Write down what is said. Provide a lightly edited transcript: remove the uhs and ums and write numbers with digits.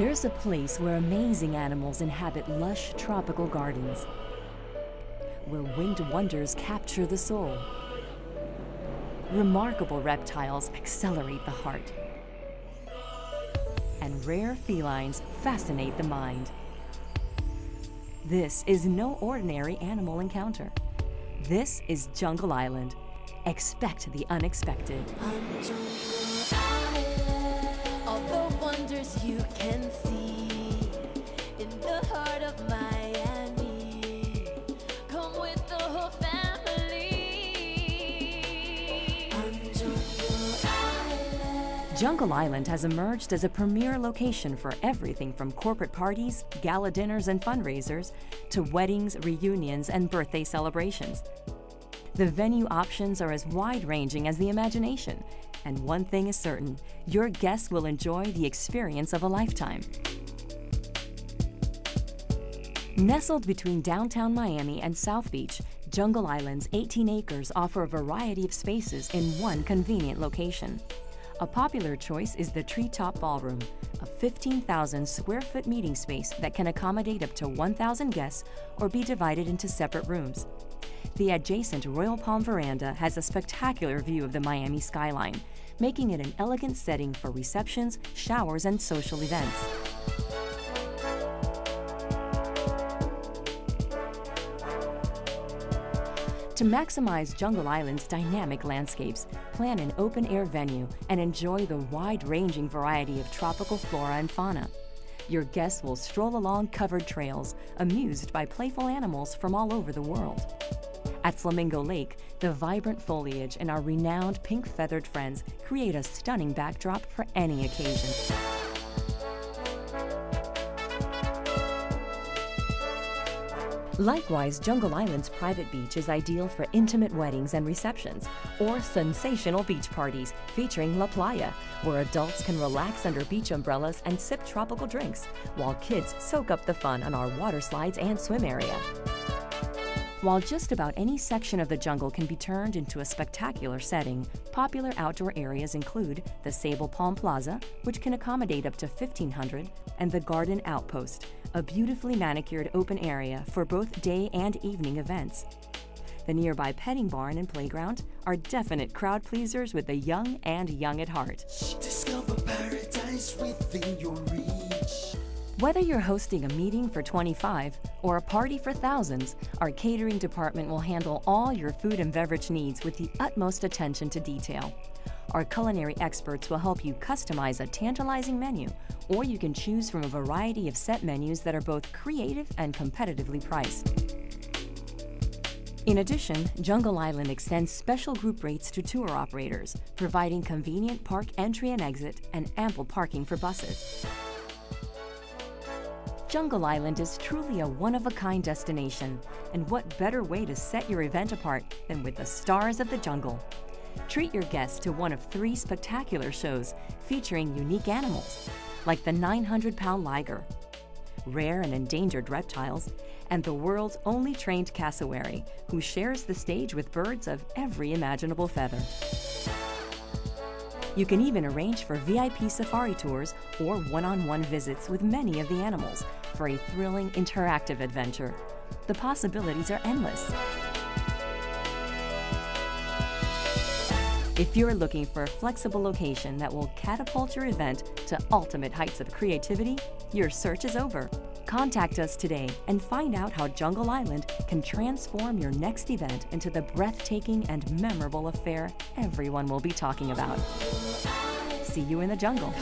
There's a place where amazing animals inhabit lush tropical gardens, where winged wonders capture the soul. Remarkable reptiles accelerate the heart, and rare felines fascinate the mind. This is no ordinary animal encounter. This is Jungle Island. Expect the unexpected. On Jungle Island, all the wonders you can see in the heart of Miami. Come with the whole family. On Jungle Island. Jungle Island has emerged as a premier location for everything from corporate parties, gala dinners and fundraisers, to weddings, reunions, and birthday celebrations. The venue options are as wide-ranging as the imagination, and one thing is certain, your guests will enjoy the experience of a lifetime. Nestled between downtown Miami and South Beach, Jungle Island's 18 acres offer a variety of spaces in one convenient location. A popular choice is the Treetop Ballroom, a 15,000 square foot meeting space that can accommodate up to 1,000 guests or be divided into separate rooms. The adjacent Royal Palm Veranda has a spectacular view of the Miami skyline, making it an elegant setting for receptions, showers, and social events. To maximize Jungle Island's dynamic landscapes, plan an open-air venue and enjoy the wide-ranging variety of tropical flora and fauna. Your guests will stroll along covered trails, amused by playful animals from all over the world. At Flamingo Lake, the vibrant foliage and our renowned pink-feathered friends create a stunning backdrop for any occasion. Likewise, Jungle Island's private beach is ideal for intimate weddings and receptions, or sensational beach parties featuring La Playa, where adults can relax under beach umbrellas and sip tropical drinks, while kids soak up the fun on our water slides and swim area. While just about any section of the jungle can be turned into a spectacular setting, popular outdoor areas include the Sable Palm Plaza, which can accommodate up to 1,500, and the Garden Outpost, a beautifully manicured open area for both day and evening events. The nearby petting barn and playground are definite crowd pleasers with the young and young at heart. Discover paradise within your reach. Whether you're hosting a meeting for 25 or a party for thousands, our catering department will handle all your food and beverage needs with the utmost attention to detail. Our culinary experts will help you customize a tantalizing menu, or you can choose from a variety of set menus that are both creative and competitively priced. In addition, Jungle Island extends special group rates to tour operators, providing convenient park entry and exit and ample parking for buses. Jungle Island is truly a one-of-a-kind destination, and what better way to set your event apart than with the stars of the jungle? Treat your guests to one of 3 spectacular shows featuring unique animals, like the 900-pound liger, rare and endangered reptiles, and the world's only trained cassowary, who shares the stage with birds of every imaginable feather. You can even arrange for VIP safari tours or one-on-one visits with many of the animals for a thrilling, interactive adventure. The possibilities are endless. If you're looking for a flexible location that will catapult your event to ultimate heights of creativity, your search is over. Contact us today and find out how Jungle Island can transform your next event into the breathtaking and memorable affair everyone will be talking about. See you in the jungle.